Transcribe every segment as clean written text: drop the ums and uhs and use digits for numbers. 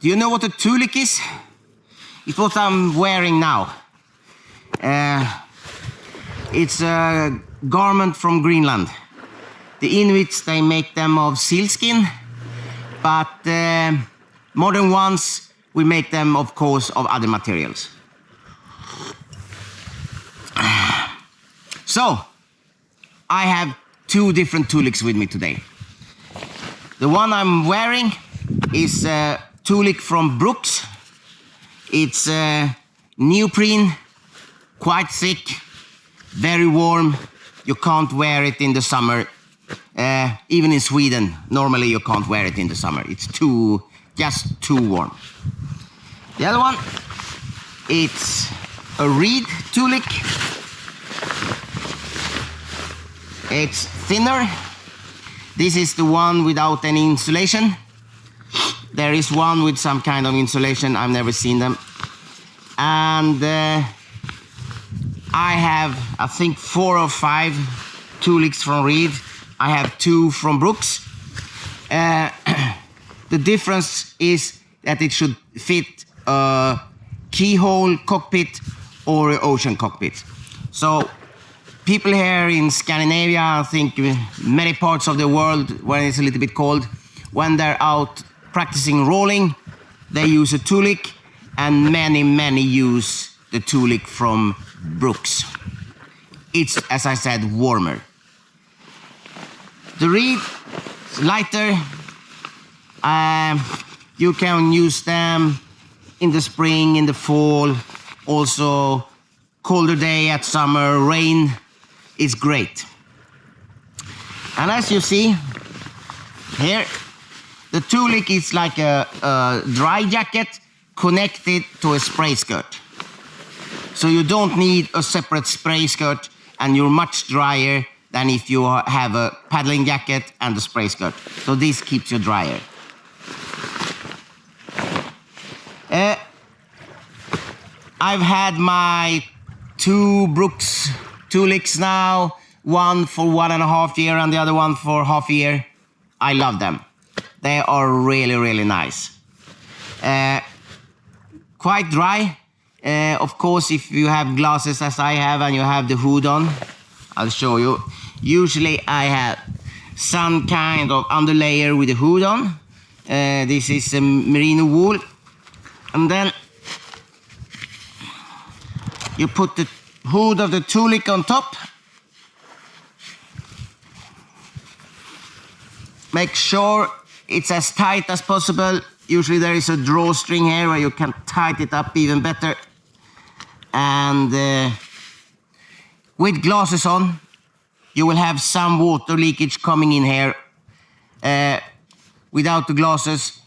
Do you know what a tuiliq is? It's what I'm wearing now. It's a garment from Greenland. The Inuits, they make them of sealskin, but modern ones, we make them, of course, of other materials. So, I have two different tuiliqs with me today. The one I'm wearing is a tuiliq from Brooks. It's neoprene, quite thick, very warm. You can't wear it in the summer. Even in Sweden, normally you can't wear it in the summer. It's just too warm. The other one, it's a reed tuiliq. It's thinner. This is the one without any insulation. There is one with some kind of insulation. I've never seen them. And I have, I think, 4 or 5 tuiliqs from reed. I have 2 from Brooks. The difference is that it should fit a keyhole cockpit or an ocean cockpit. So people here in Scandinavia, I think many parts of the world when it's a little bit cold, when they're out practicing rolling, they use a tuiliq, and many use the tuiliq from Brooks. It's, as I said, warmer. The reed is lighter. You can use them in the spring, in the fall, also colder day at summer, rain is great. And as you see here, the tuiliq is like a dry jacket connected to a spray skirt. So you don't need a separate spray skirt, and you're much drier than if you have a paddling jacket and a spray skirt. So this keeps you drier. I've had my 2 Brooks tuiliqs now, one for 1.5 years and the other one for half a year. I love them. They are really nice. Quite dry. Of course, if you have glasses as I have and you have the hood on, I'll show you. Usually I have some kind of underlayer with the hood on. This is a merino wool. And then you put the hood of the tuiliq on top. Make sure it's as tight as possible. Usually there is a drawstring here where you can tighten it up even better. And with glasses on, you will have some water leakage coming in here. Without the glasses,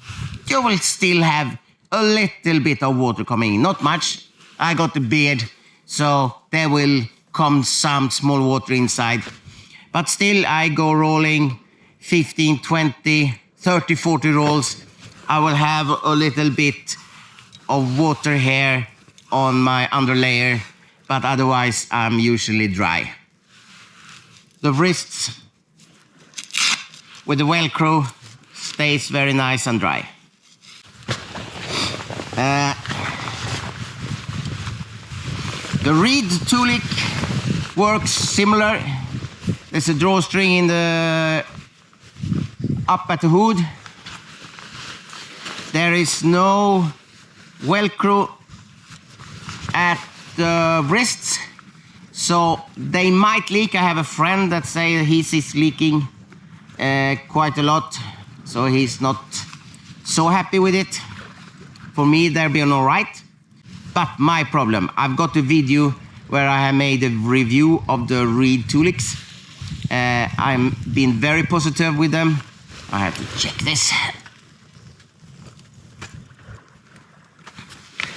you will still have a little bit of water coming in. Not much. I got the beard, so there will come some small water inside. But still, I go rolling 15, 20, 30, 40 rolls. I will have a little bit of water here on my underlayer, but otherwise I'm usually dry. The wrists with the Velcro stays very nice and dry. The reed tuiliq works similar. There's a drawstring in the up at the hood. There is no Velcro at the wrists, so they might leak. I have a friend that says his is leaking quite a lot, so he's not so happy with it. For me, they're being all right. But my problem, I've got a video where I have made a review of the reed tuiliqs. I'm been very positive with them. I have to check this.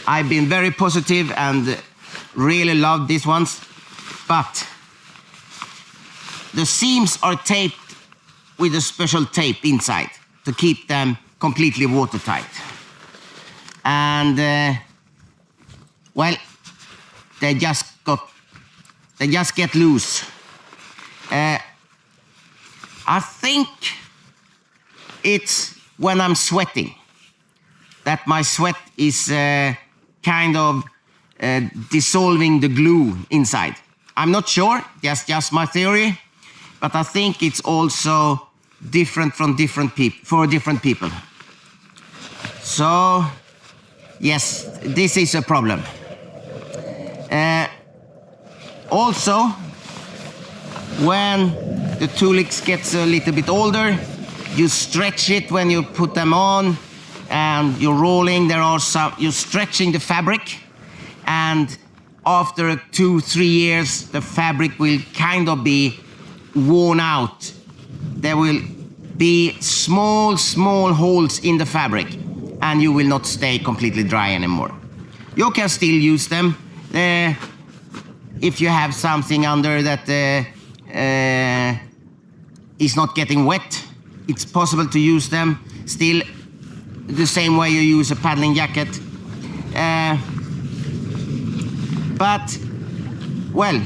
I've been very positive and really love these ones, but the seams are taped with a special tape inside to keep them completely watertight. And well, they just get loose. I think it's when I'm sweating. that my sweat is kind of dissolving the glue inside. I'm not sure, that's just my theory, but I think it's also different from different people. So, yes, this is a problem. Also, when the Tuiliqs gets a little bit older, you stretch it when you put them on, and you're rolling. You're stretching the fabric, and after 2-3 years, the fabric will kind of be worn out. There will be small holes in the fabric, and you will not stay completely dry anymore. You can still use them if you have something under that is not getting wet. It's possible to use them still the same way you use a paddling jacket. But, well,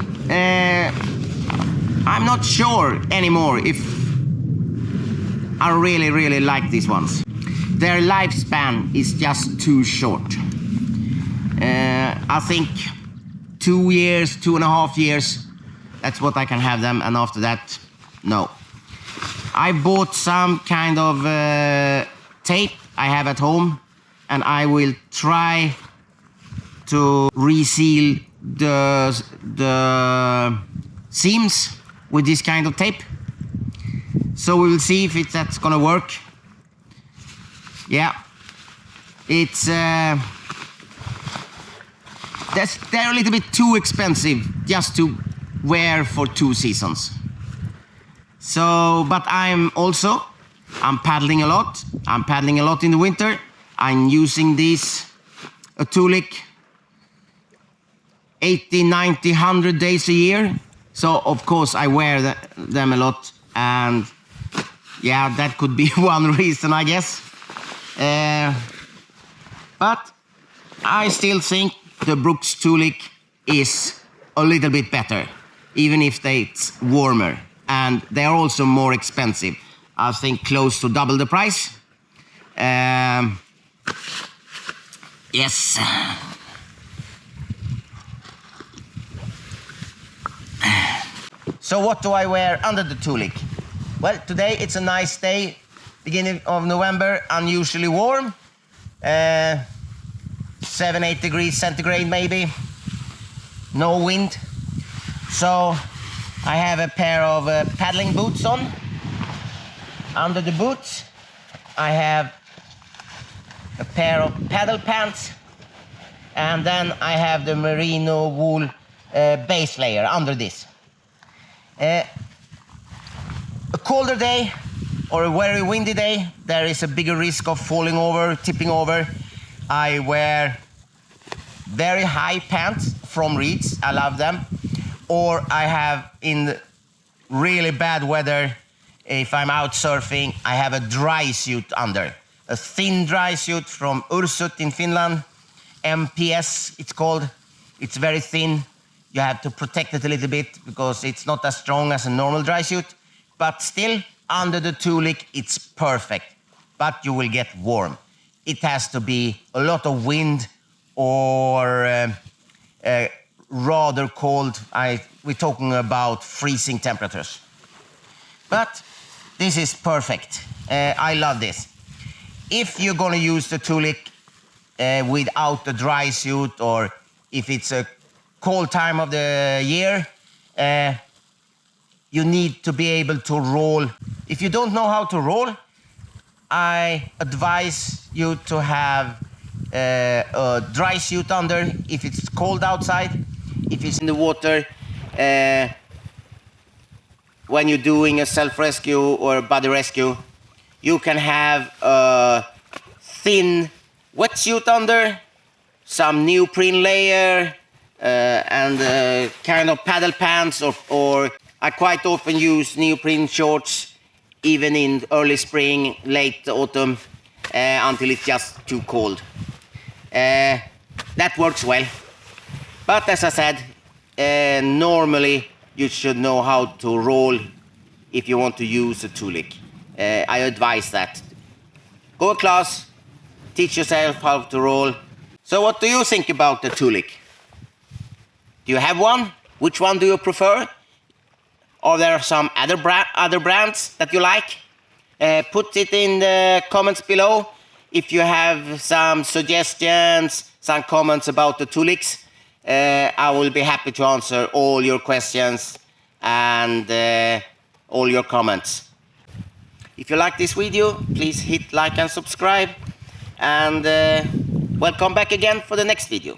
I'm not sure anymore if I really like these ones. Their lifespan is just too short. I think 2 years, 2.5 years, that's what I can have them, and after that, no. I bought some kind of tape I have at home, and I will try to reseal the seams with this kind of tape. So we will see if that's gonna work. Yeah, it's they're a little bit too expensive just to wear for 2 seasons. So, but I'm paddling a lot. I'm paddling a lot in the winter. I'm using these a Tuiliq 80, 90, 100 days a year. So of course I wear them a lot, and yeah, that could be one reason, I guess. But I still think the Brooks Tuiliq is a little bit better, even if it's warmer, and they are also more expensive. I think close to double the price. Yes. So what do I wear under the Tuiliq? Well, today it's a nice day, beginning of November, unusually warm. 7-8 degrees centigrade maybe. No wind. So I have a pair of paddling boots on. Under the boots I have a pair of paddle pants, and then I have the merino wool base layer under this. A colder day or a very windy day, there is a bigger risk of falling over, tipping over. I wear very high pants from Reeds, I love them. Or I have, in really bad weather, if I'm out surfing, I have a dry suit under. A thin dry suit from Ursut in Finland. MPS it's called. It's very thin. You have to protect it a little bit because it's not as strong as a normal dry suit. But still, under the Tuiliq, it's perfect. But you will get warm. It has to be a lot of wind or rather cold. We're talking about freezing temperatures. But this is perfect. I love this. If you're gonna use the Tuiliq without the dry suit, or if it's a cold time of the year, you need to be able to roll. If you don't know how to roll, I advise you to have a dry suit under if it's cold outside. If it's in the water, when you're doing a self-rescue or a body rescue, you can have a thin wetsuit under, some neoprene layer, and kind of paddle pants, or I quite often use neoprene shorts even in early spring, late autumn, until it's just too cold. That works well. But as I said, normally you should know how to roll if you want to use a Tuiliq. I advise that. Go to class, teach yourself how to roll. So what do you think about the Tuiliq? Do you have one? Which one do you prefer? Are there some other brands that you like? Put it in the comments below. If you have some suggestions, some comments about the Tuiliqs, I will be happy to answer all your questions and all your comments. If you like this video, please hit like and subscribe, and welcome back again for the next video.